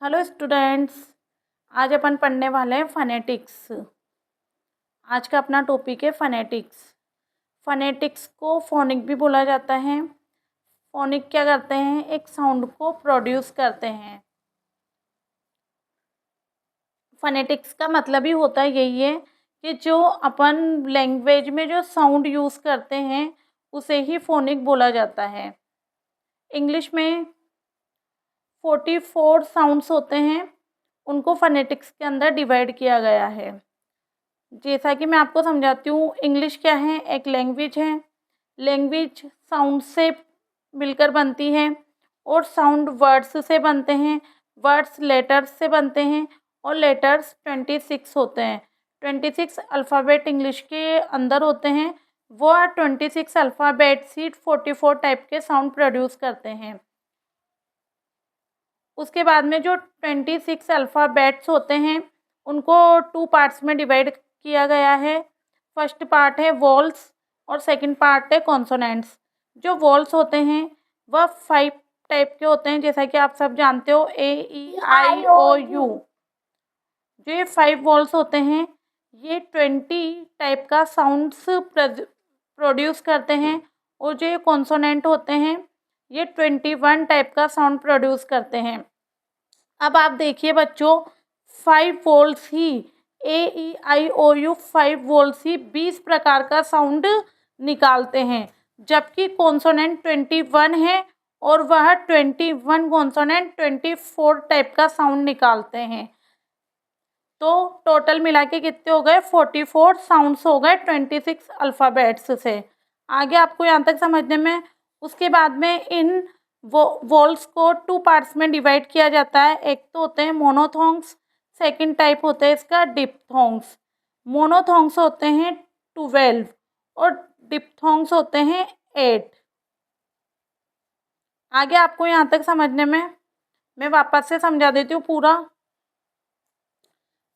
Hello students. आज अपन पढ़ने वाले हैं फनेटिक्स। आज का अपना टॉपिक है फनेटिक्स। फनेटिक्स को फोनिक भी बोला जाता है। फोनिक क्या करते हैं? एक साउंड को प्रोड्यूस करते हैं। फनेटिक्स का मतलब ही होता है यही है कि जो अपन लैंग्वेज में जो साउंड यूज़ करते हैं उसे ही फोनिक बोला जाता है। इंग्लिश में 44 साउंड्स होते हैं, उनको फनेटिक्स के अंदर डिवाइड किया गया है। जैसा कि मैं आपको समझाती हूँ, इंग्लिश क्या है? एक लैंग्वेज है। लैंग्वेज साउंड से मिलकर बनती है और साउंड वर्ड्स से बनते हैं, वर्ड्स लेटर्स से बनते हैं और लेटर्स 26 होते हैं। 26 अल्फ़ाबेट इंग्लिश के अंदर होते हैं। वो 26 अल्फ़ाबेट ही 44 टाइप के साउंड प्रोड्यूस करते हैं। उसके बाद में जो 26 अल्फ़ाबेट्स होते हैं उनको 2 पार्ट्स में डिवाइड किया गया है। फर्स्ट पार्ट है वॉल्स और सेकंड पार्ट है कॉन्सोनेंट्स। जो वॉल्स होते हैं वह 5 टाइप के होते हैं, जैसा कि आप सब जानते हो, ए ई आई ओ यू। जो ये 5 वॉल्स होते हैं ये 20 टाइप का साउंड्स प्रोड्यूस करते हैं और जो ये कॉन्सोनेंट होते हैं ये 21 टाइप का साउंड प्रोड्यूस करते हैं। अब आप देखिए बच्चों, 5 वोल्ट्स ही A E I O U 5 volts ही 20 प्रकार का साउंड निकालते हैं, जबकि कॉन्सोनेंट 21 है और वह 21 कॉन्सोनेंट 24 टाइप का साउंड निकालते हैं। तो टोटल मिला के कितने हो गए? 44 साउंड्स हो गए 26 अल्फ़ाबेट्स से। आगे आपको यहाँ तक समझने में। उसके बाद में इन वोल्स को 2 पार्ट्स में डिवाइड किया जाता है। एक तो होते हैं मोनोथोंग्स, सेकंड टाइप होता है इसका डिप्थोंग्स। मोनोथोंग्स होते हैं 12 और डिप्थोंग्स होते हैं 8। आगे आपको यहाँ तक समझने में मैं वापस से समझा देती हूँ पूरा।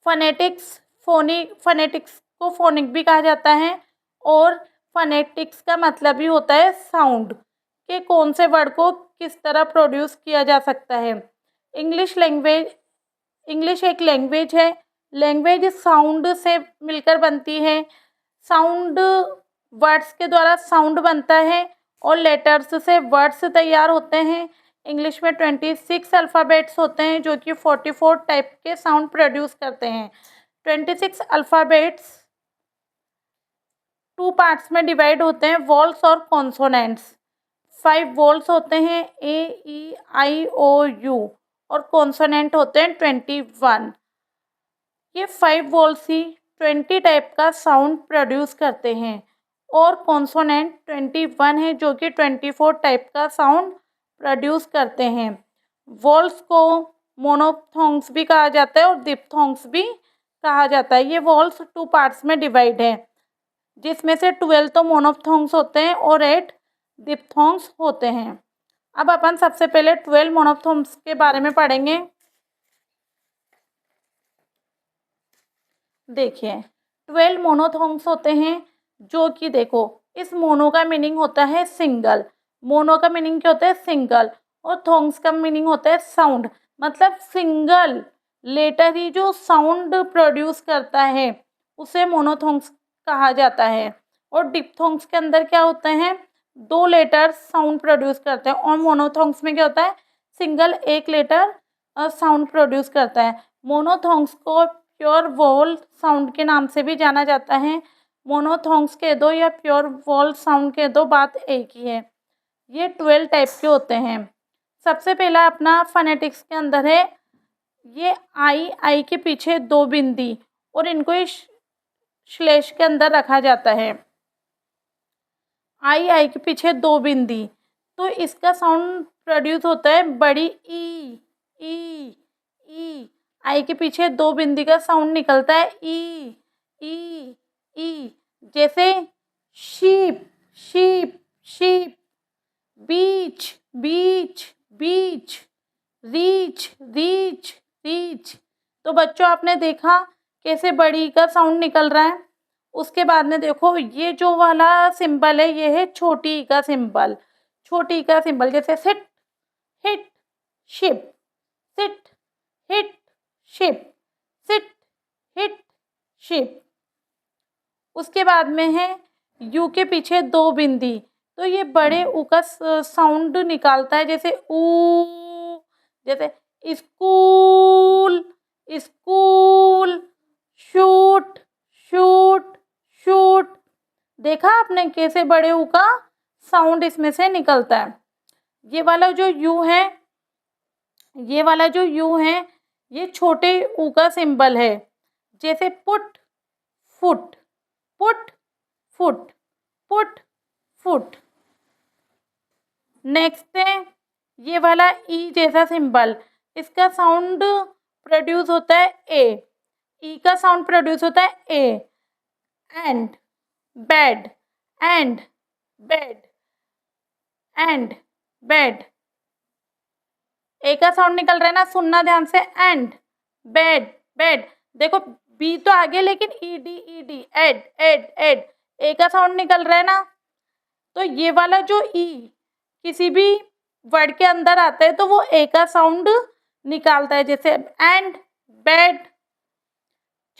फनेटिक्स को फोनिक भी कहा जाता है और फनेटिक्स का मतलब ही होता है साउंड के कौन से वर्ड को किस तरह प्रोड्यूस किया जा सकता है। इंग्लिश एक लैंग्वेज है। लैंग्वेज साउंड से मिलकर बनती है। साउंड वर्ड्स के द्वारा साउंड बनता है और लेटर्स से वर्ड्स तैयार होते हैं। इंग्लिश में 26 अल्फ़ाबेट्स होते हैं जो कि 44 टाइप के साउंड प्रोड्यूस करते हैं। 26 अल्फ़ाबेट्स 2 पार्ट्स में डिवाइड होते हैं, वॉल्स और कॉन्सोनेंट्स। 5 वॉल्स होते हैं ए ई आई ओ यू और कॉन्सोनेंट होते हैं 21। ये 5 वॉल्स ही 20 टाइप का साउंड प्रोड्यूस करते हैं और कॉन्सोनेंट 21 है जो कि 24 टाइप का साउंड प्रोड्यूस करते हैं। वॉल्स को मोनोथोंग्स भी कहा जाता है और डिप्थोंग्स भी कहा जाता है। ये वॉल्स 2 पार्ट्स में डिवाइड है, जिसमें से 12 तो मोनोथोंग्स होते हैं और 8 डिप्थोंग्स होते हैं। अब अपन सबसे पहले 12 मोनोथोंग्स के बारे में पढ़ेंगे। देखिए, 12 मोनोथोंग्स होते हैं जो कि देखो, इस मोनो का मीनिंग होता है सिंगल। मोनो का मीनिंग क्या होता है? सिंगल। और थोंग्स का मीनिंग होता है साउंड। मतलब सिंगल लेटर ही जो साउंड प्रोड्यूस करता है उसे मोनोथोंग्स कहा जाता है। और डिप्थोंग्स के अंदर क्या होते हैं? 2 लेटर साउंड प्रोड्यूस करते हैं और मोनोथोंग्स में क्या होता है? सिंगल एक लेटर साउंड प्रोड्यूस करता है। मोनोथोंग्स को प्योर वोल साउंड के नाम से भी जाना जाता है। मोनोथोंग्स के दो या प्योर वोल साउंड के दो बात एक ही है। ये 12 टाइप के होते हैं। सबसे पहला अपना फनेटिक्स के अंदर है ये आई के पीछे 2 बिंदी और इनको इस श्लेष के अंदर रखा जाता है। आई के पीछे 2 बिंदी, तो इसका साउंड प्रोड्यूस होता है बड़ी ई ई ई। आई के पीछे 2 बिंदी का साउंड निकलता है ई ई ई। जैसे शीप शीप शीप, बीच बीच बीच, रीच रीच रीच। तो बच्चों आपने देखा कैसे बड़ी का साउंड निकल रहा है। उसके बाद में देखो ये जो वाला सिंबल है ये है छोटी का सिंबल। छोटी का सिंबल जैसे sit hit ship, sit hit ship, sit hit ship. उसके बाद में है यू के पीछे दो बिंदी, तो ये बड़े ऊ का साउंड निकालता है, जैसे ऊ, जैसे school school, shoot shoot shoot. देखा आपने कैसे बड़े ऊ का साउंड इसमें से निकलता है। ये वाला जो यू है, ये वाला जो यू है, ये छोटे ऊ का सिंबल है, जैसे put foot, put foot, put foot. Next है ये वाला ई जैसा सिंबल, इसका साउंड प्रोड्यूस होता है ए, ई का साउंड प्रोड्यूस होता है A. And bed, and bed, and bed. A का साउंड निकल रहा है ना, सुनना ध्यान से, एंड बेड बेड। देखो बी तो आगे, लेकिन ED ed ed ed, A का साउंड निकल रहा है ना। तो ये वाला जो ई किसी भी वर्ड के अंदर आता है तो वो ए का साउंड निकालता है, जैसे and bed,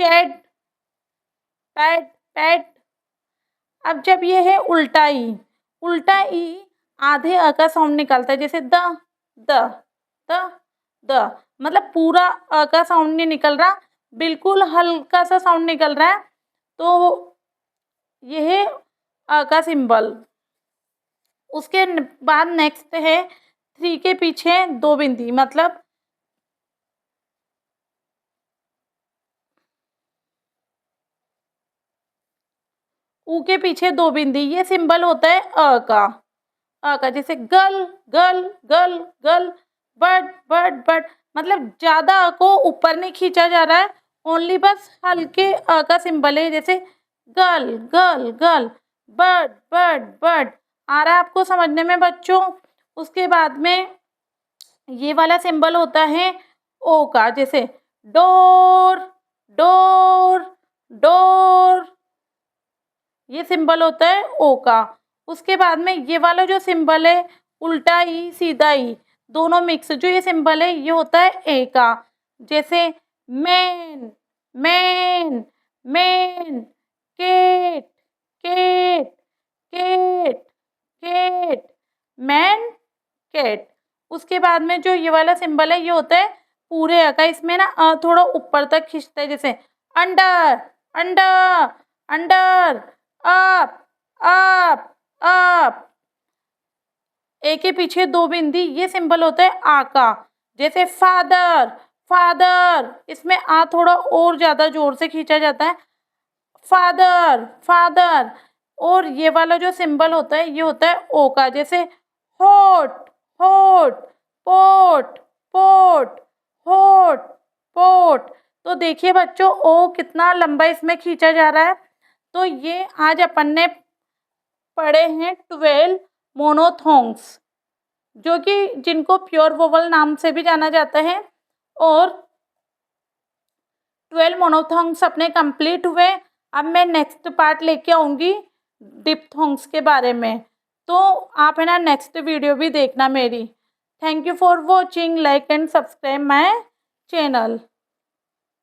Chad, pad pad. अब जब ये है उल्टा ई, उल्टा ई आधे अ का साउंड निकालता है, जैसे द द द द। मतलब पूरा अ का साउंड नहीं निकल रहा, बिल्कुल हल्का सा साउंड निकल रहा है। तो ये है अ का सिंबल। उसके बाद नेक्स्ट है थ्री के पीछे दो बिंदी, मतलब ऊ के पीछे दो बिंदी, ये सिंबल होता है अ का, अ का। जैसे गल गल गल गल, बर्ड बर्ड बर्ड। मतलब ज्यादा अ को ऊपर नहीं खींचा जा रहा है, ओनली बस हल्के अ का सिंबल है, जैसे गल गल गल, बर्ड बर्ड बर्ड। आ रहा है आपको समझने में बच्चों। उसके बाद में ये वाला सिंबल होता है ओ का, जैसे डोर डोर डोर, ये सिंबल होता है ओ का। उसके बाद में ये वाला जो सिंबल है, उल्टा ई सीधा ई दोनों मिक्स, जो ये सिंबल है ये होता है ए का, जैसे man man man, cat cat cat cat, man cat. उसके बाद में जो ये वाला सिंबल है ये होता है पूरे अ का, इसमें ना अ थोड़ा ऊपर तक खींचता है, जैसे under under under, up up up. A के पीछे दो बिंदी, ये सिंबल होता है आ का, जैसे फादर फादर। इसमें आ थोड़ा और ज्यादा जोर से खींचा जाता है, फादर फादर। और ये वाला जो सिंबल होता है ये होता है ओ का, जैसे hot hot, pot pot, hot pot. तो देखिए बच्चों ओ कितना लंबा इसमें खींचा जा रहा है। तो ये आज अपन ने पढ़े हैं 12 मोनोथोंग्स, जो कि जिनको प्योर वोवल नाम से भी जाना जाता है। और 12 मोनोथोंग्स अपने कंप्लीट हुए। अब मैं नेक्स्ट पार्ट लेके आऊँगी डिप्थोंग्स के बारे में, तो आप है ना नेक्स्ट वीडियो भी देखना मेरी। Thank you for watching, like and subscribe my channel.